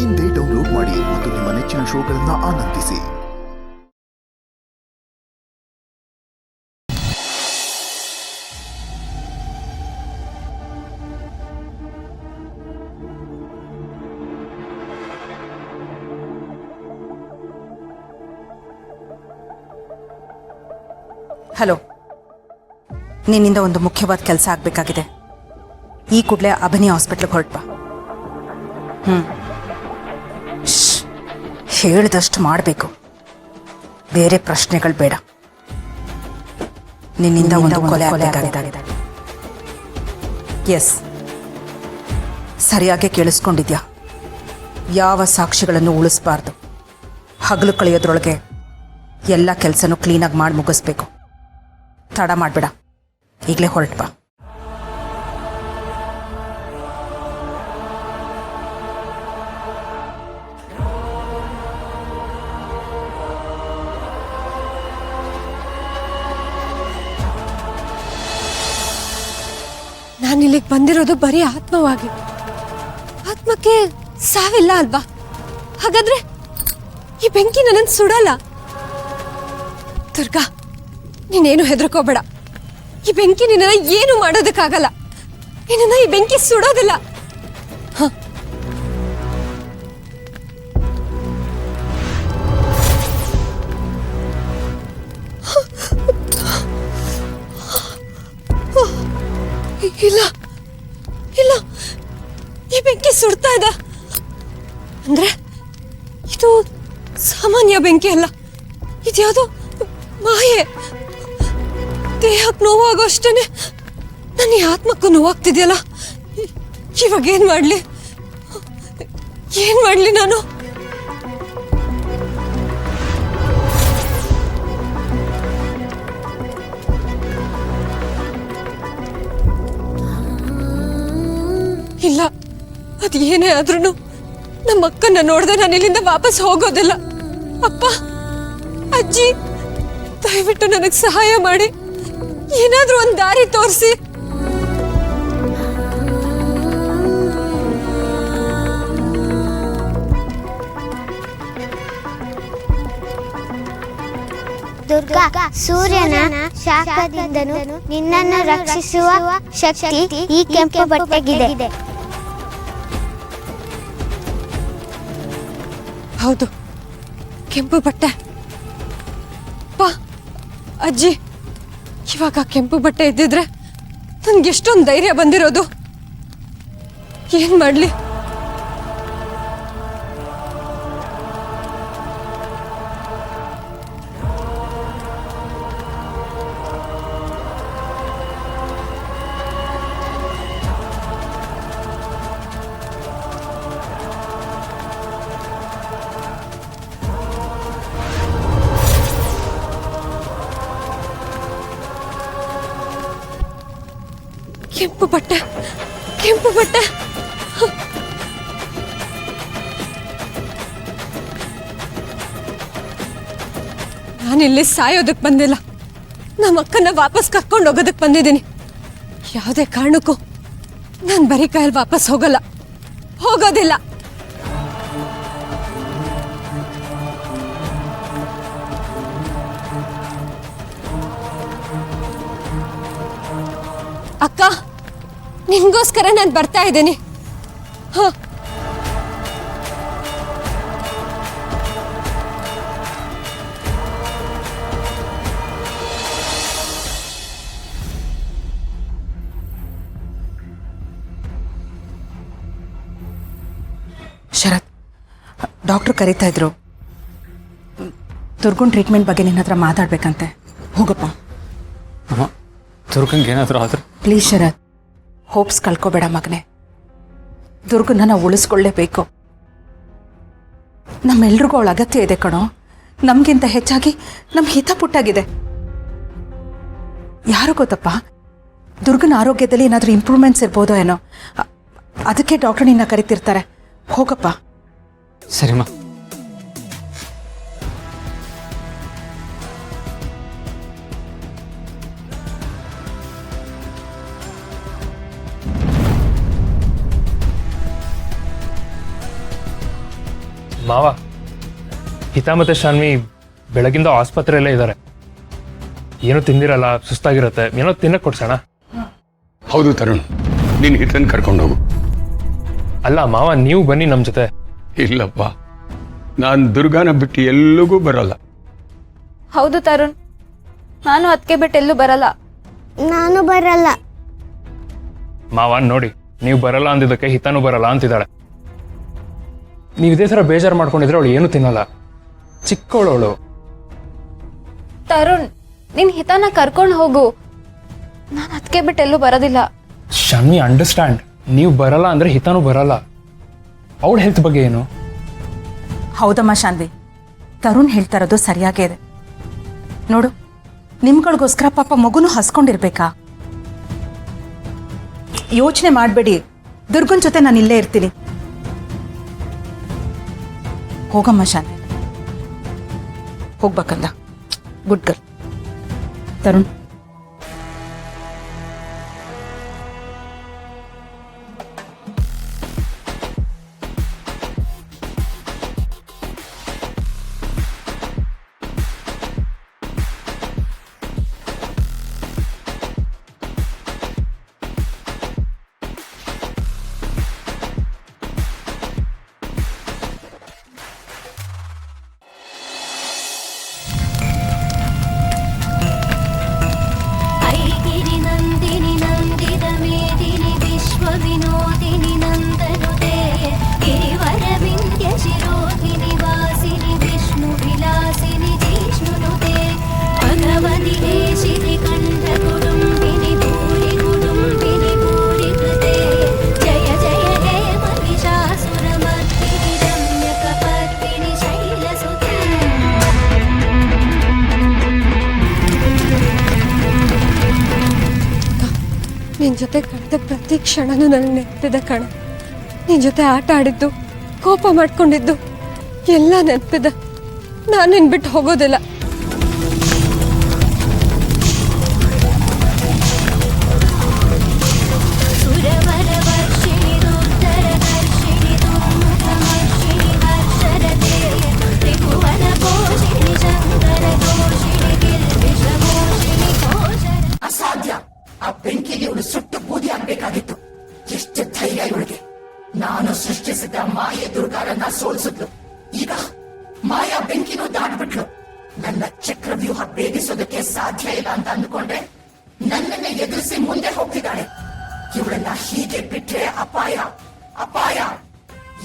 ಇಂದೇ ಡೌನ್ಲೋಡ್ ಮಾಡಿ ಮತ್ತು ನಿಮ್ಮ ನೆಚ್ಚಿನ ಶೋಗಳನ್ನು ಆನಂದಿಸಿ. ಹಲೋ, ನಿನ್ನಿಂದ ಒಂದು ಮುಖ್ಯವಾದ ಕೆಲಸ ಆಗಬೇಕಾಗಿದೆ. ಈ ಕೂಡಲೇ ಅಭಿನಿ ಹಾಸ್ಪಿಟ್ಲಿಗೆ ಹೊರಟ್ಬಾ. ಹೇಳಿದಷ್ಟು ಮಾಡಬೇಕು, ಬೇರೆ ಪ್ರಶ್ನೆಗಳು ಬೇಡ. ನಿನ್ನಿಂದ ಒಂದು ಕೊಲೆ ಆಗಬೇಕಾಗಿದೆ. ಎಸ್, ಸರಿಯಾಗಿ ಕೇಳಿಸ್ಕೊಂಡಿದ್ಯಾ. ಯಾವ ಸಾಕ್ಷಿಗಳನ್ನು ಉಳಿಸಬಾರ್ದು. ಹಗಲು ಕಳೆಯೋದ್ರೊಳಗೆ ಎಲ್ಲ ಕೆಲಸನೂ ಕ್ಲೀನಾಗಿ ಮಾಡಿ ಮುಗಿಸ್ಬೇಕು. ತಡ ಮಾಡಬೇಡ, ಈಗಲೇ ಹೊರಟ್ಬಾ. ನಾನಿಲ್ಲಿಗೆ ಬಂದಿರೋದು ಬರೀ ಆತ್ಮವಾಗಿ. ಆತ್ಮಕ್ಕೆ ಸಾವಿಲ್ಲ ಅಲ್ವಾ? ಹಾಗಾದ್ರೆ ಈ ಬೆಂಕಿ ನನ್ನನ್ನು ಸುಡಲ್ಲ. ದುರ್ಗಾ, ನೀನೇನು ಹೆದರ್ಕೋಬೇಡ. ಈ ಬೆಂಕಿ ನಿನ್ನ ಏನು ಮಾಡೋದಕ್ಕಾಗಲ್ಲ. ನಿನ್ನ ಈ ಬೆಂಕಿ ಸುಡೋದಿಲ್ಲ. ಇಲ್ಲ ಇಲ್ಲ, ಈ ಬೆಂಕಿ ಸುಡ್ತಾ ಇದೆ ಅಂದ್ರೆ ಇದು ಸಾಮಾನ್ಯ ಬೆಂಕಿ ಅಲ್ಲ. ಇದ್ಯಾವುದೋ ಮಾಯೆ. ದೇಹಕ್ಕೆ ನೋವಾಗೋ ಅಷ್ಟೇನೆ ನನ್ನ ಈ ಆತ್ಮಕ್ಕೂ ನೋವಾಗ್ತಿದೆಯಲ್ಲ. ಇವಾಗ ಏನ್ ಮಾಡ್ಲಿ ನಾನು? ಇಲ್ಲ, ಅದು ಏನೇ ಆದ್ರೂ ನಮ್ಮ ಅಕ್ಕನ್ನ ನೋಡ್ದೆ ನಾನು ಇಲ್ಲಿಂದ ವಾಪಸ್ ಹೋಗೋದಿಲ್ಲ. ಅಪ್ಪ, ಅಜ್ಜಿ, ದಯವಿಟ್ಟು ನನಗೆ ಸಹಾಯ ಮಾಡಿ, ಏನಾದ್ರೂ ಒಂದು ದಾರಿ ತೋರಿಸಿ. ದುರ್ಗಾ, ಸೂರ್ಯನ ಶಾಖದಿಂದನೂ ನಿನ್ನನ್ನು ರಕ್ಷಿಸುವ ಶಕ್ತಿ ಈ ಕೆಂಪು ಬಟ್ಟೆಗಿದೆ. ಹೌದು, ಕೆಂಪು ಬಟ್ಟೆ. ಅಪ್ಪ, ಅಜ್ಜಿ, ಇವಾಗ ಕೆಂಪು ಬಟ್ಟೆ ಇದ್ದಿದ್ರೆ ನನ್ಗೆ ಎಷ್ಟೊಂದು ಧೈರ್ಯ ಬಂದಿರೋದು. ಏನ್ ಮಾಡ್ಲಿ? ಕೆಂಪು ಬಟ್ಟೆ, ಕೆಂಪು ಬಟ್ಟೆ. ನಾನಿಲ್ಲಿ ಸಾಯೋದಕ್ಕೆ ಬಂದಿಲ್ಲ. ನಮ್ಮ ಅಕ್ಕನ ವಾಪಸ್ ಕರ್ಕೊಂಡು ಹೋಗೋದಕ್ಕೆ ಬಂದಿದ್ದೀನಿ. ಯಾವುದೇ ಕಾರಣಕ್ಕೂ ನಾನು ಬರೀ ಕೈಯಲ್ಲಿ ವಾಪಸ್ ಹೋಗೋದಿಲ್ಲ. ಅಕ್ಕ, ನಿನ್ಗೋಸ್ಕರ ನಾನು ಬರ್ತಾ ಇದ್ದೀನಿ. ಶರತ್, ಡಾಕ್ಟರ್ ಕರೀತಾ ಇದ್ರು. ದುರ್ಗನ್ ಟ್ರೀಟ್ಮೆಂಟ್ ಬಗ್ಗೆ ನಿನ್ನ ಹತ್ರ ಮಾತಾಡ್ಬೇಕಂತೆ. ಹೋಗಪ್ಪ. ದುರ್ಗಂಗೆ ಏನಾದರೂ ಆದ್ರೆ ಪ್ಲೀಸ್ ಶರತ್, ಹೋಪ್ಸ್ ಕಳ್ಕೋಬೇಡ ಮಗನೆ. ದುರ್ಗನ್ನ ನಾವು ಉಳಿಸ್ಕೊಳ್ಳೇಬೇಕು. ನಮ್ಮೆಲ್ರಿಗೂ ಅವಳ ಅಗತ್ಯ ಇದೆ ಕಣೋ. ನಮಗಿಂತ ಹೆಚ್ಚಾಗಿ ನಮ್ಮ ಹಿತ ಪುಟ್ಟಾಗಿದೆ. ಯಾರು ಗೊತ್ತಪ್ಪ, ದುರ್ಗನ ಆರೋಗ್ಯದಲ್ಲಿ ಏನಾದರೂ ಇಂಪ್ರೂವ್ಮೆಂಟ್ಸ್ ಇರ್ಬೋದೋ ಏನೋ. ಅದಕ್ಕೆ ಡಾಕ್ಟರ್ ನಿನ್ನ ಕರಿತಿರ್ತಾರೆ. ಹೋಗಪ್ಪ. ಸರಿಮ್ಮ. ಮಾವ, ಹಿತಾ ಮತ್ತೆ ಶಾನ್ವಿ ಬೆಳಗಿಂದ ಆಸ್ಪತ್ರೆಯಲ್ಲೇ ಇದ್ದಾರೆ. ಏನೋ ತಿಂದಿರಲ್ಲ, ಸುಸ್ತಾಗಿರುತ್ತೆ, ಏನೋ ತಿನ್ನಕ್ಕೆ ಕೊಡ್ಸೋಣ. ಹೌದು ತರುಣ್, ನೀನು ಹಿತನ್ ಕರ್ಕೊಂಡು ಹೋಗು. ಅಲ್ಲ ಮಾವ, ನೀವು ಬನ್ನಿ ನಮ್ಮ ಜೊತೆ. ಇಲ್ಲಪ್ಪ, ನಾನು ದುರ್ಗಾನ ಬಿಟ್ಟು ಎಲ್ಲಿಗೂ ಬರಲ್ಲ. ಹೌದು ತರುಣ್, ನಾನು ಅದಕ್ಕೆ ಬಿಟ್ಟು ಎಲ್ಲೂ ಬರಲ್ಲ. ನಾನು ಬರಲ್ಲ. ಮಾವ ನೋಡಿ, ನೀವು ಬರಲ್ಲ ಅಂದಿದ್ದಕ್ಕೆ ಹಿತಾನು ಬರಲ್ಲ ಅಂತಿದ್ದಾಳೆ. ನೀವು ಇದೇ ಥರ ಬೇಜಾರು ಮಾಡ್ಕೊಂಡಿದ್ರೆ ಅವಳು ಏನು ತಿನ್ನಲ್ಲ. ಚಿಕ್ಕವಳು. ತರುಣ್, ನಿನ್ ಹಿತಾನ ಕರ್ಕೊಂಡು ಹೋಗು. ನಾನು ಅದಕ್ಕೆ ಬಿಟ್ಟು ಎಲ್ಲೂ ಬರೋದಿಲ್ಲ. ಶಾನ್ವಿ, ಅಂಡರ್ಸ್ಟ್ಯಾಂಡ್. ನೀವು ಬರಲ್ಲ ಅಂದ್ರೆ ಹಿತಾನು ಬರಲ್ಲ. ಅವಳ ಹೆಲ್ತ್ ಬಗ್ಗೆ ಏನು? ಹೌದಮ್ಮ ಶಾನ್ವಿ, ತರುಣ್ ಹೇಳ್ತಾ ಇರೋದು ಸರಿಯಾಗೇ ಇದೆ. ನೋಡು, ನಿಮ್ಗಳಿಗೋಸ್ಕರ ಪಾಪ ಮಗುನು ಹಸ್ಕೊಂಡಿರ್ಬೇಕಾ? ಯೋಚನೆ ಮಾಡಬೇಡಿ, ದುರ್ಗನ್ ಜೊತೆ ನಾನು ಇಲ್ಲೇ ಇರ್ತೀನಿ. ಹೋಗಮ್ಮ ಶಾನ್ವಿ, ಹೋಗ್ಬೇಕಲ್ಲ. Good girl. ತರುಣ್, ಐಗಿರಿ ನಂದಿನಿ ನಂದಿದ ಮೇದಿನಿ ವಿಶ್ವ ವಿನೋದಿನಿ ನಂದನುತೆ ಗಿರಿವರ ವಿಂಧ್ಯ ಶಿರೋಧಿನಿ ವಾಸಿನಿ ವಿಷ್ಣು ವಿಲಾಸಿನಿ ಜಿಷ್ಣುನುತೆ ಭಗವತಿ ಹೇಶಿನಿ ಕಂಠ ಕುಟುಂಬಿನಿ ಭೂರಿ ಕುಟುಂಬಿನಿ ಭೂರಿ ಕೃತೆ ಜಯ ಜಯ ಹೇ ಮಹಿಷಾಸುರ ಮರ್ದಿನಿ ರಮ್ಯ ಕಪರ್ದಿನಿ ಶೈಲಸುತೆ. ನಿನ್ ಜೊತೆ ಕಳೆದ ಪ್ರತಿ ಕ್ಷಣನೂ ನನಗೆ ನೆನಪಿದೆ ಕಣ. ನಿನ್ ಜೊತೆ ಆಟ ಆಡಿದ್ದು, ಕೋಪ ಮಾಡ್ಕೊಂಡಿದ್ದು ಎಲ್ಲ ನೆನಪಿದೆ. ನಾನು ನಿನ್ ಬಿಟ್ಟು ಹೋಗೋದಿಲ್ಲ. ಸುರವರ ವರ್ಷಿಣಿ ದುರ್ಧರ ದರ್ಶಿನಿ ದುರ್ಮುಖಮರ್ಷಿಣಿ ಹರ್ಷರತೆ ತ್ರಿಭುವನ ಪೋಷಿಣಿ ಶಂಕರ ದೋಷಿಣಿ ಗಿರ್ವಿಷಮೋಷಿಣಿ ಘೋಷರ. ಅಸಾಧ್ಯ. ಆ ಬೆಂಕಿಗೆ ಇವಳು ಸುಟ್ಟು ಬೂದಿ ಆಗ್ಬೇಕಾಗಿತ್ತು. ಎಷ್ಟು ಧೈರ್ಯ ಇವಳಿಗೆ! ನಾನು ಸೃಷ್ಟಿಸಿದ ಮಾಯೆ ದುರ್ಗಾರನ್ನ ಸೋಲಿಸಿದ್ಲು. ಈಗ ಮಾಯಾ ಬೆಂಕಿನೂ ದಾಟ್ಬಿಟ್ಲು. ನನ್ನ ಚಕ್ರವ್ಯೂಹ ಭೇದಿಸೋದಕ್ಕೆ ಸಾಧ್ಯ ಇಲ್ಲ ಅಂತ ಅಂದುಕೊಂಡೆ ನನ್ನನ್ನ ಎದುರಿಸಿ ಮುಂದೆ ಹೋಗ್ತಿದ್ದಾಳೆ. ಇವಳನ್ನ ಹೀಗೆ ಬಿಟ್ರೆ ಅಪಾಯ, ಅಪಾಯ.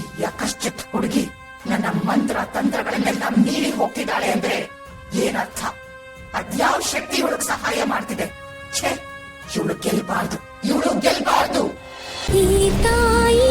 ಈ ಯಾಕಶ್ಚಿತ್ ಹುಡುಗಿ ನನ್ನ ಮಂತ್ರ ತಂತ್ರಗಳನ್ನೆಲ್ಲ ಮೀರಿ ಹೋಗ್ತಿದ್ದಾಳೆ ಅಂದ್ರೆ ಏನರ್ಥ? ಅದ್ಯಾವ ಶಕ್ತಿ ಇವಳಿಗೆ ಸಹಾಯ ಮಾಡ್ತಿದೆ? ಛೇ, ಇವಳು ಗೆಲ್ಬಾರ್ದು, ಇವಳು ಗೆಲ್ಬಾರ್ದು. ಈ ತಾಯಿ